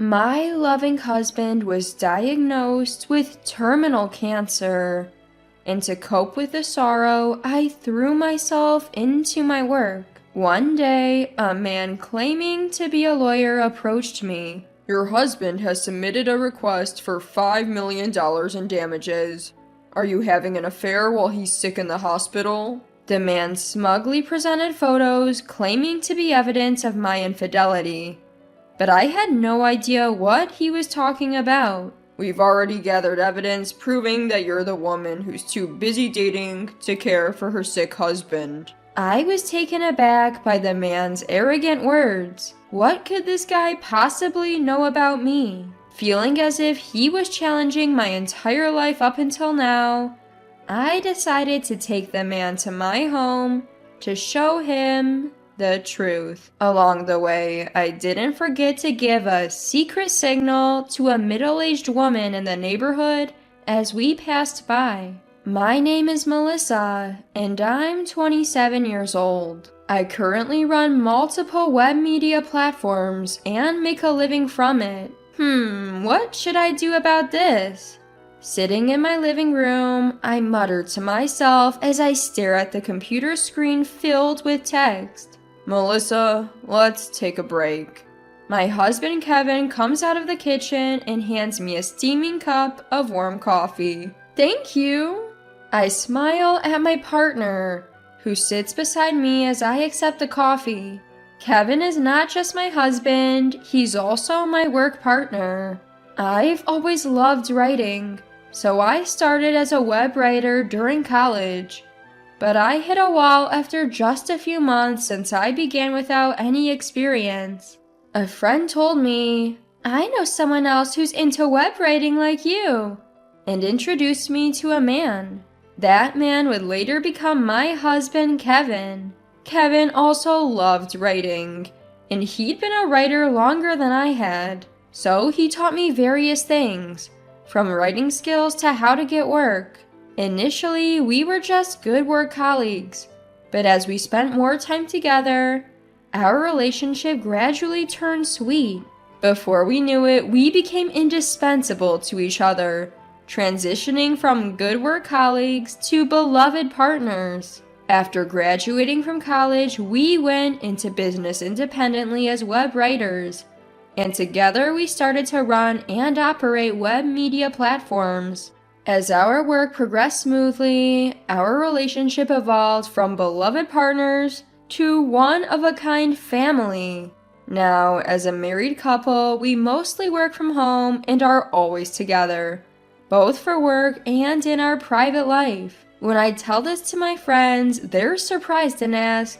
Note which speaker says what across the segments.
Speaker 1: My loving husband was diagnosed with terminal cancer, and to cope with the sorrow, I threw myself into my work. One day, a man claiming to be a lawyer approached me. "Your husband has submitted a request for $5 million in damages. Are you having an affair while he's sick in the hospital?" The man smugly presented photos claiming to be evidence of my infidelity, but I had no idea what he was talking about. "We've already gathered evidence proving that you're the woman who's too busy dating to care for her sick husband." I was taken aback by the man's arrogant words. What could this guy possibly know about me? Feeling as if he was challenging my entire life up until now, I decided to take the man to my home to show him the truth. Along the way, I didn't forget to give a secret signal to a middle-aged woman in the neighborhood as we passed by. My name is Melissa, and I'm 27 years old. I currently run multiple web media platforms and make a living from it. What should I do about this? Sitting in my living room, I mutter to myself as I stare at the computer screen filled with text. "Melissa, let's take a break." My husband Kevin comes out of the kitchen and hands me a steaming cup of warm coffee. "Thank you." I smile at my partner, who sits beside me as I accept the coffee. Kevin is not just my husband, he's also my work partner. I've always loved writing, so I started as a web writer during college. But I hit a wall after just a few months since I began without any experience. A friend told me, "I know someone else who's into web writing like you," and introduced me to a man. That man would later become my husband, Kevin. Kevin also loved writing, and he'd been a writer longer than I had, so he taught me various things, from writing skills to how to get work. Initially, we were just good work colleagues, but as we spent more time together, our relationship gradually turned sweet. Before we knew it, we became indispensable to each other, transitioning from good work colleagues to beloved partners. After graduating from college, we went into business independently as web writers, and together we started to run and operate web media platforms. As our work progressed smoothly, our relationship evolved from beloved partners to one-of-a-kind family. Now, as a married couple, we mostly work from home and are always together, both for work and in our private life. When I tell this to my friends, they're surprised and ask,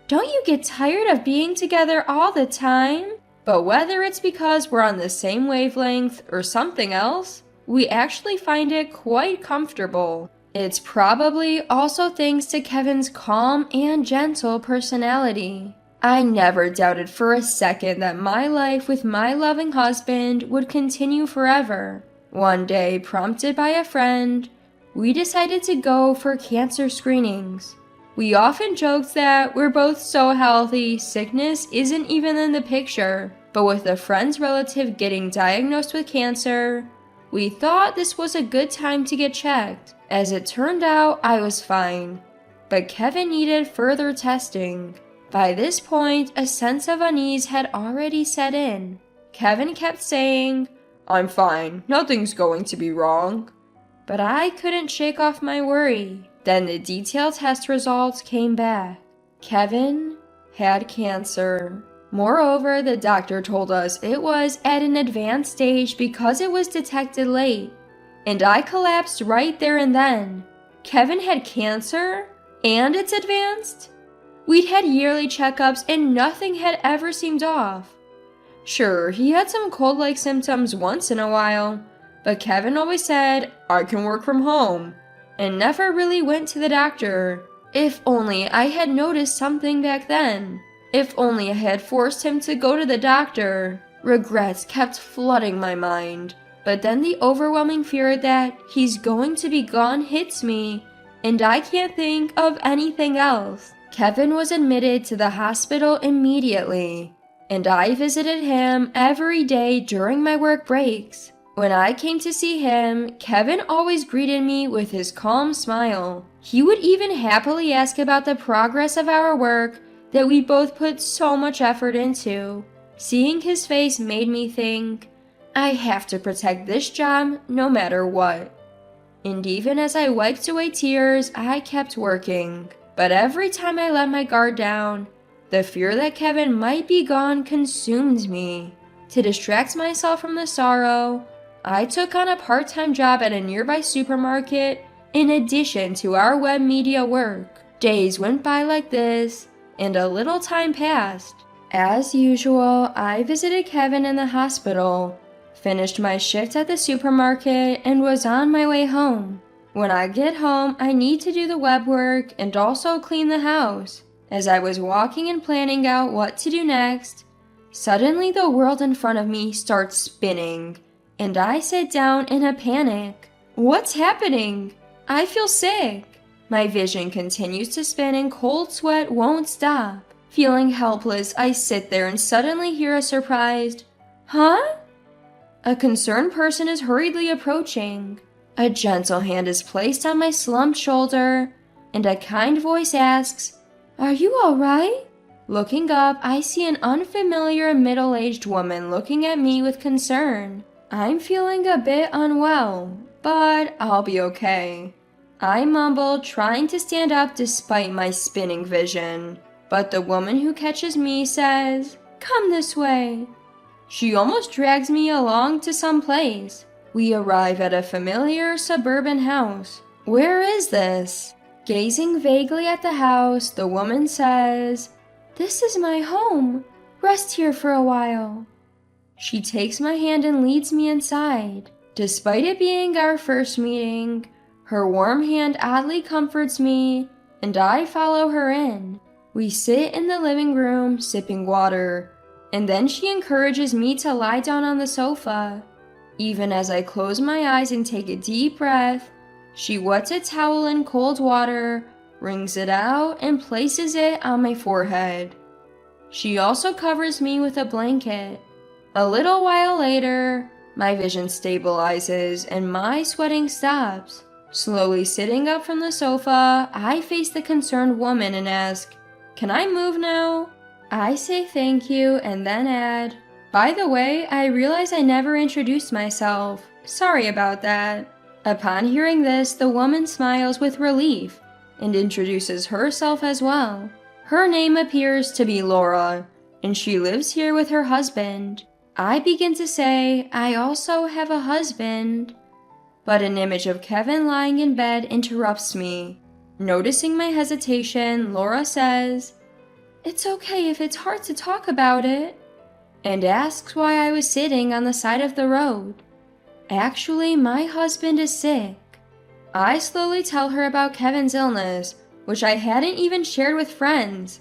Speaker 1: "Don't you get tired of being together all the time?" But whether it's because we're on the same wavelength or something else, we actually find it quite comfortable. It's probably also thanks to Kevin's calm and gentle personality. I never doubted for a second that my life with my loving husband would continue forever. One day, prompted by a friend, we decided to go for cancer screenings. We often joked that we're both so healthy, sickness isn't even in the picture. But with a friend's relative getting diagnosed with cancer, we thought this was a good time to get checked. As it turned out, I was fine, but Kevin needed further testing. By this point, a sense of unease had already set in. Kevin kept saying, "I'm fine, nothing's going to be wrong." But I couldn't shake off my worry. Then the detailed test results came back. Kevin had cancer. Moreover, the doctor told us it was at an advanced stage because it was detected late. And I collapsed right there and then. Kevin had cancer? And it's advanced? We'd had yearly checkups and nothing had ever seemed off. Sure, he had some cold-like symptoms once in a while, but Kevin always said, "I can work from home," and never really went to the doctor. If only I had noticed something back then. If only I had forced him to go to the doctor. Regrets kept flooding my mind, but then the overwhelming fear that he's going to be gone hits me, and I can't think of anything else. Kevin was admitted to the hospital immediately. and I visited him every day during my work breaks. When I came to see him, Kevin always greeted me with his calm smile. He would even happily ask about the progress of our work that we both put so much effort into. Seeing his face made me think, I have to protect this job no matter what. And even as I wiped away tears, I kept working. But every time I let my guard down, the fear that Kevin might be gone consumed me. To distract myself from the sorrow, I took on a part-time job at a nearby supermarket in addition to our web media work. Days went by like this, and a little time passed. As usual, I visited Kevin in the hospital, finished my shift at the supermarket, and was on my way home. When I get home, I need to do the web work and also clean the house. As I was walking and planning out what to do next, suddenly the world in front of me starts spinning, and I sit down in a panic. What's happening? I feel sick. My vision continues to spin and cold sweat won't stop. Feeling helpless, I sit there and suddenly hear a surprised, "Huh?" A concerned person is hurriedly approaching. A gentle hand is placed on my slumped shoulder, and a kind voice asks, "Are you all right?" Looking up, I see an unfamiliar middle-aged woman looking at me with concern. I'm feeling a bit unwell, but I'll be okay. I mumble, trying to stand up despite my spinning vision, but the woman who catches me says, "Come this way." She almost drags me along to some place. We arrive at a familiar suburban house. Where is this? Gazing vaguely at the house, the woman says, "This is my home. Rest here for a while." She takes my hand and leads me inside. Despite it being our first meeting, her warm hand oddly comforts me, and I follow her in. We sit in the living room, sipping water, and then she encourages me to lie down on the sofa. Even as I close my eyes and take a deep breath, she wets a towel in cold water, wrings it out, and places it on my forehead. She also covers me with a blanket. A little while later, my vision stabilizes and my sweating stops. Slowly sitting up from the sofa, I face the concerned woman and ask, "Can I move now?" I say thank you and then add, "By the way, I realize I never introduced myself. Sorry about that." Upon hearing this, the woman smiles with relief and introduces herself as well. Her name appears to be Laura, and she lives here with her husband. I begin to say, I also have a husband, but an image of Kevin lying in bed interrupts me. Noticing my hesitation, Laura says, "It's okay if it's hard to talk about it," and asks why I was sitting on the side of the road. Actually, my husband is sick. I slowly tell her about Kevin's illness, which I hadn't even shared with friends,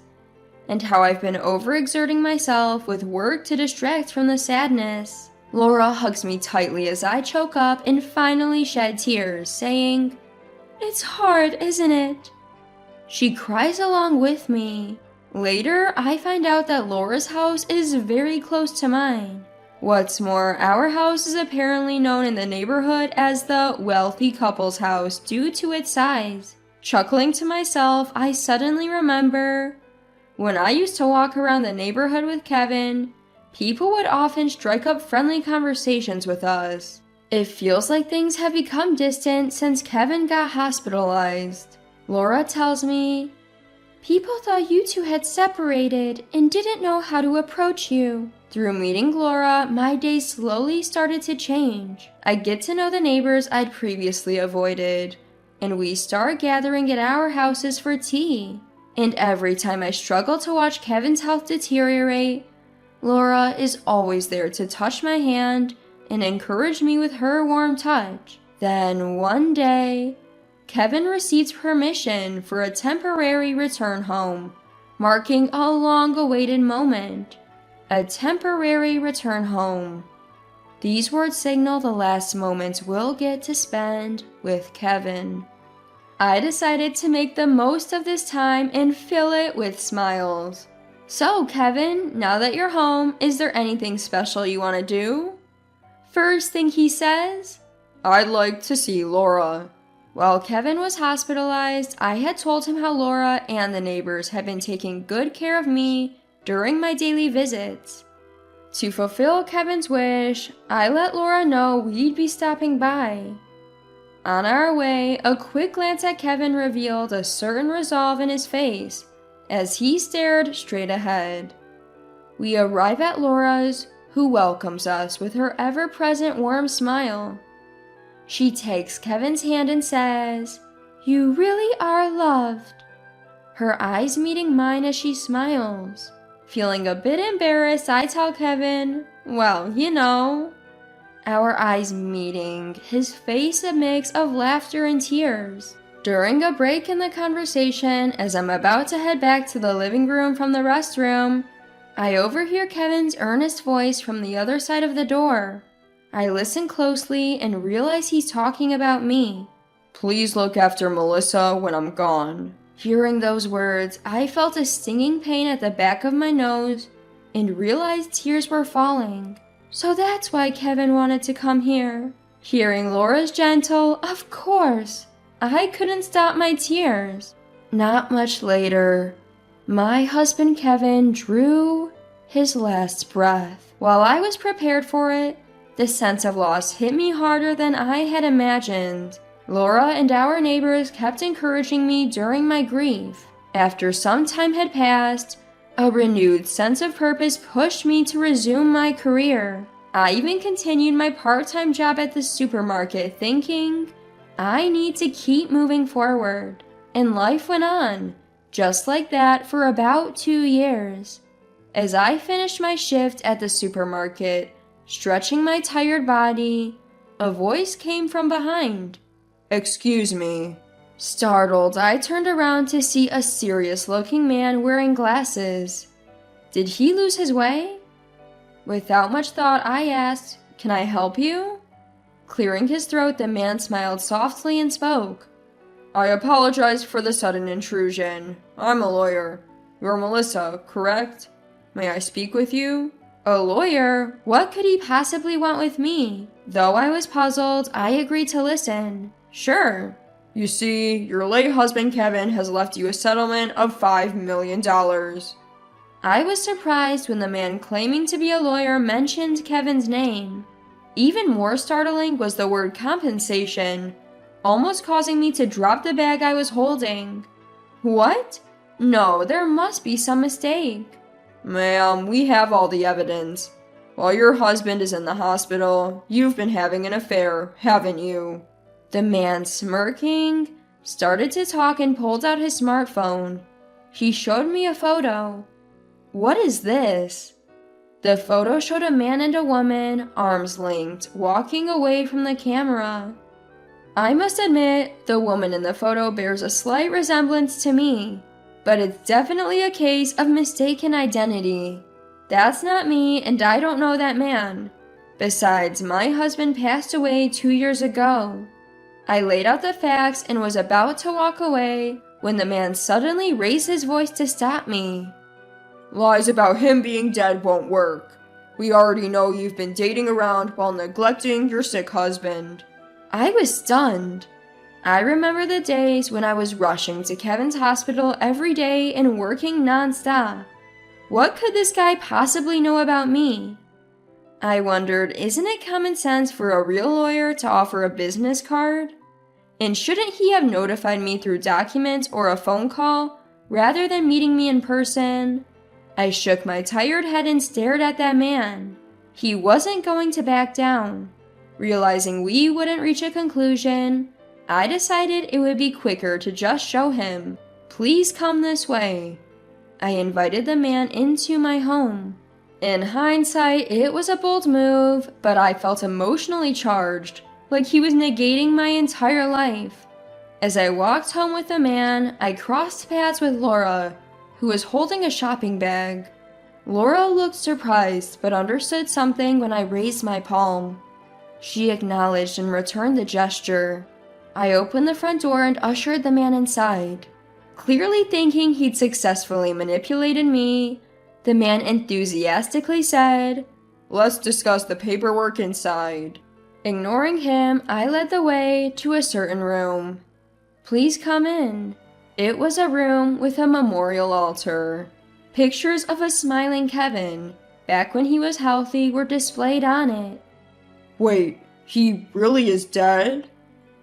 Speaker 1: and how I've been overexerting myself with work to distract from the sadness. Laura hugs me tightly as I choke up and finally shed tears, saying, "It's hard, isn't it?" She cries along with me. Later, I find out that Laura's house is very close to mine. What's more, our house is apparently known in the neighborhood as the wealthy couple's house due to its size. Chuckling to myself, I suddenly remember, when I used to walk around the neighborhood with Kevin, people would often strike up friendly conversations with us. It feels like things have become distant since Kevin got hospitalized. Laura tells me, "People thought you two had separated and didn't know how to approach you." Through meeting Laura, my days slowly started to change. I get to know the neighbors I'd previously avoided, and we start gathering at our houses for tea. And every time I struggle to watch Kevin's health deteriorate, Laura is always there to touch my hand and encourage me with her warm touch. Then one day, Kevin receives permission for a temporary return home, marking a long-awaited moment. A temporary return home. These words signal the last moments we'll get to spend with Kevin. I decided to make the most of this time and fill it with smiles. So, Kevin, now that you're home, is there anything special you want to do? First thing he says, I'd like to see Laura. While Kevin was hospitalized, I had told him how Laura and the neighbors had been taking good care of me during my daily visits. To fulfill Kevin's wish, I let Laura know we'd be stopping by. On our way, a quick glance at Kevin revealed a certain resolve in his face as he stared straight ahead. We arrive at Laura's, who welcomes us with her ever-present warm smile. She takes Kevin's hand and says, "You really are loved." Her eyes meeting mine as she smiles. Feeling a bit embarrassed, I tell Kevin, well, you know. Our eyes meeting, his face a mix of laughter and tears. During a break in the conversation, as I'm about to head back to the living room from the restroom, I overhear Kevin's earnest voice from the other side of the door. I listen closely and realize he's talking about me. "Please look after Melissa when I'm gone." Hearing those words, I felt a stinging pain at the back of my nose and realized tears were falling. So that's why Kevin wanted to come here. Hearing Laura's gentle, "Of course," I couldn't stop my tears. Not much later, my husband Kevin drew his last breath. While I was prepared for it, the sense of loss hit me harder than I had imagined. Laura and our neighbors kept encouraging me during my grief. After some time had passed, a renewed sense of purpose pushed me to resume my career. I even continued my part-time job at the supermarket thinking, I need to keep moving forward. And life went on, just like that for about 2 years. As I finished my shift at the supermarket, stretching my tired body, a voice came from behind. "Excuse me." Startled, I turned around to see a serious-looking man wearing glasses. Did he lose his way? Without much thought, I asked, "Can I help you?" Clearing his throat, the man smiled softly and spoke. "I apologize for the sudden intrusion. I'm a lawyer. You're Melissa, correct? May I speak with you?" A lawyer? What could he possibly want with me? Though I was puzzled, I agreed to listen. Sure. "You see, your late husband Kevin has left you a settlement of $5 million. I was surprised when the man claiming to be a lawyer mentioned Kevin's name. Even more startling was the word compensation, almost causing me to drop the bag I was holding. What? No, there must be some mistake. "Ma'am, we have all the evidence. While your husband is in the hospital, you've been having an affair, haven't you?" The man, smirking, started to talk and pulled out his smartphone. He showed me a photo. What is this? The photo showed a man and a woman, arms linked, walking away from the camera. I must admit, the woman in the photo bears a slight resemblance to me. But it's definitely a case of mistaken identity. That's not me, and I don't know that man. Besides, my husband passed away 2 years ago. I laid out the facts and was about to walk away when the man suddenly raised his voice to stop me. "Lies about him being dead won't work. We already know you've been dating around while neglecting your sick husband." I was stunned. I remember the days when I was rushing to Kevin's hospital every day and working non-stop. What could this guy possibly know about me? I wondered, isn't it common sense for a real lawyer to offer a business card? And shouldn't he have notified me through documents or a phone call rather than meeting me in person? I shook my tired head and stared at that man. He wasn't going to back down. Realizing we wouldn't reach a conclusion, I decided it would be quicker to just show him, "Please come this way." I invited the man into my home. In hindsight, it was a bold move, but I felt emotionally charged, like he was negating my entire life. As I walked home with the man, I crossed paths with Laura, who was holding a shopping bag. Laura looked surprised, but understood something when I raised my palm. She acknowledged and returned the gesture. I opened the front door and ushered the man inside. Clearly thinking he'd successfully manipulated me, The man enthusiastically said, "Let's discuss the paperwork inside." Ignoring him, I led the way to a certain room. "Please come in." It was a room with a memorial altar. Pictures of a smiling Kevin, back when he was healthy, were displayed on it.
Speaker 2: "Wait, he really is dead?"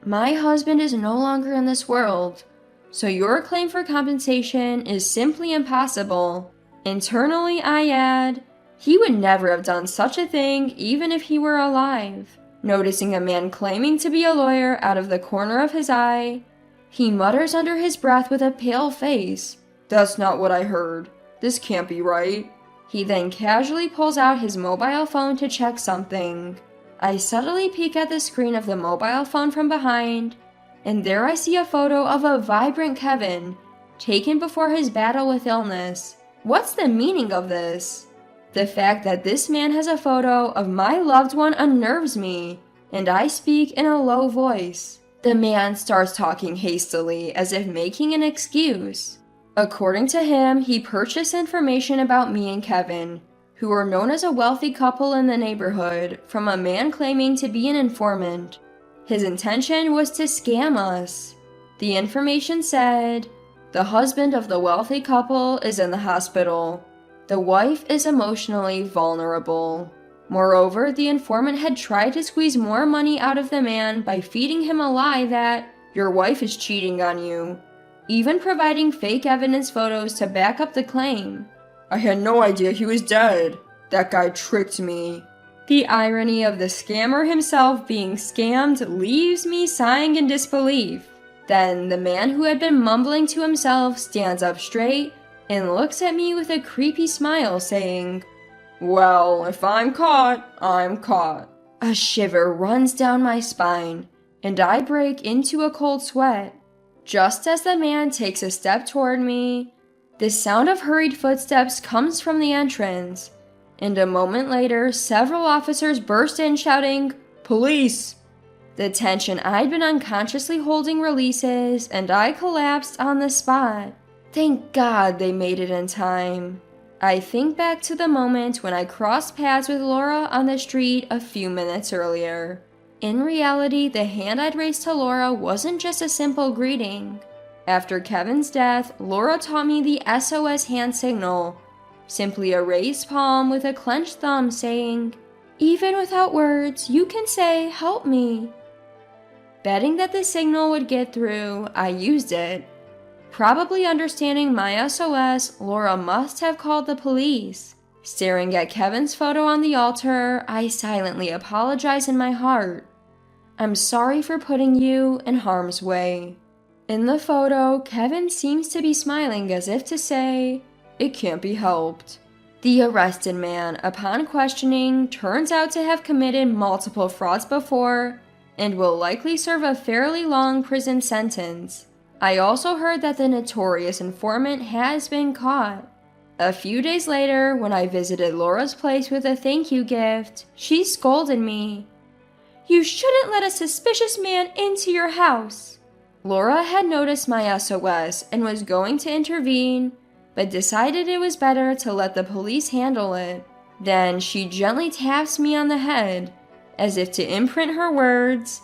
Speaker 1: "My husband is no longer in this world, so your claim for compensation is simply impossible. Internally, I add, he would never have done such a thing even if he were alive." Noticing a man claiming to be a lawyer out of the corner of his eye, he mutters under his breath with a pale face,
Speaker 2: "That's not what I heard. This can't be right."
Speaker 1: He then casually pulls out his mobile phone to check something. I subtly peek at the screen of the mobile phone from behind, and there I see a photo of a vibrant Kevin, taken before his battle with illness. What's the meaning of this? The fact that this man has a photo of my loved one unnerves me, and I speak in a low voice. The man starts talking hastily, as if making an excuse. According to him, he purchased information about me and Kevin, who were known as a wealthy couple in the neighborhood, from a man claiming to be an informant. His intention was to scam us. The information said, "The husband of the wealthy couple is in the hospital. The wife is emotionally vulnerable." Moreover, the informant had tried to squeeze more money out of the man by feeding him a lie that your wife is cheating on you, even providing fake evidence photos to back up the claim.
Speaker 2: "I had no idea he was dead. That guy tricked me."
Speaker 1: The irony of the scammer himself being scammed leaves me sighing in disbelief. Then the man who had been mumbling to himself stands up straight and looks at me with a creepy smile, saying,
Speaker 2: "Well, if I'm caught, I'm caught."
Speaker 1: A shiver runs down my spine, and I break into a cold sweat. Just as the man takes a step toward me, the sound of hurried footsteps comes from the entrance, and a moment later, several officers burst in shouting, "Police!" The tension I'd been unconsciously holding releases, and I collapsed on the spot. Thank God they made it in time. I think back to the moment when I crossed paths with Laura on the street a few minutes earlier. In reality, the hand I'd raised to Laura wasn't just a simple greeting. After Kevin's death, Laura taught me the SOS hand signal, simply a raised palm with a clenched thumb saying, "Even without words, you can say, 'Help me.'" Betting that the signal would get through, I used it. Probably understanding my SOS, Laura must have called the police. Staring at Kevin's photo on the altar, I silently apologize in my heart. "I'm sorry for putting you in harm's way." In the photo, Kevin seems to be smiling as if to say, "It can't be helped." The arrested man, upon questioning, turns out to have committed multiple frauds before and will likely serve a fairly long prison sentence. I also heard that the notorious informant has been caught. A few days later, when I visited Laura's place with a thank you gift, she scolded me. "You shouldn't let a suspicious man into your house." Laura had noticed my SOS and was going to intervene, but decided it was better to let the police handle it. Then she gently taps me on the head, as if to imprint her words,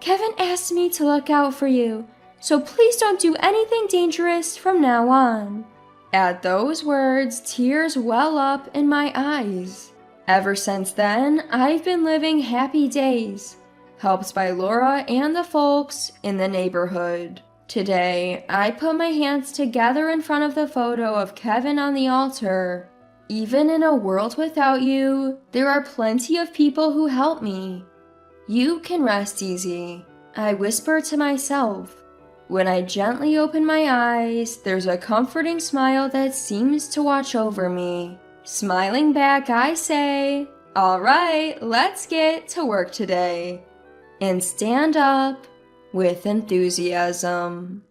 Speaker 1: "Kevin asked me to look out for you, so please don't do anything dangerous from now on." At those words, tears well up in my eyes. Ever since then, I've been living happy days, helped by Laura and the folks in the neighborhood. Today, I put my hands together in front of the photo of Kevin on the altar. Even in a world without you, there are plenty of people who help me. You can rest easy, I whisper to myself. When I gently open my eyes, there's a comforting smile that seems to watch over me. Smiling back, I say, "All right, let's get to work today," and stand up with enthusiasm.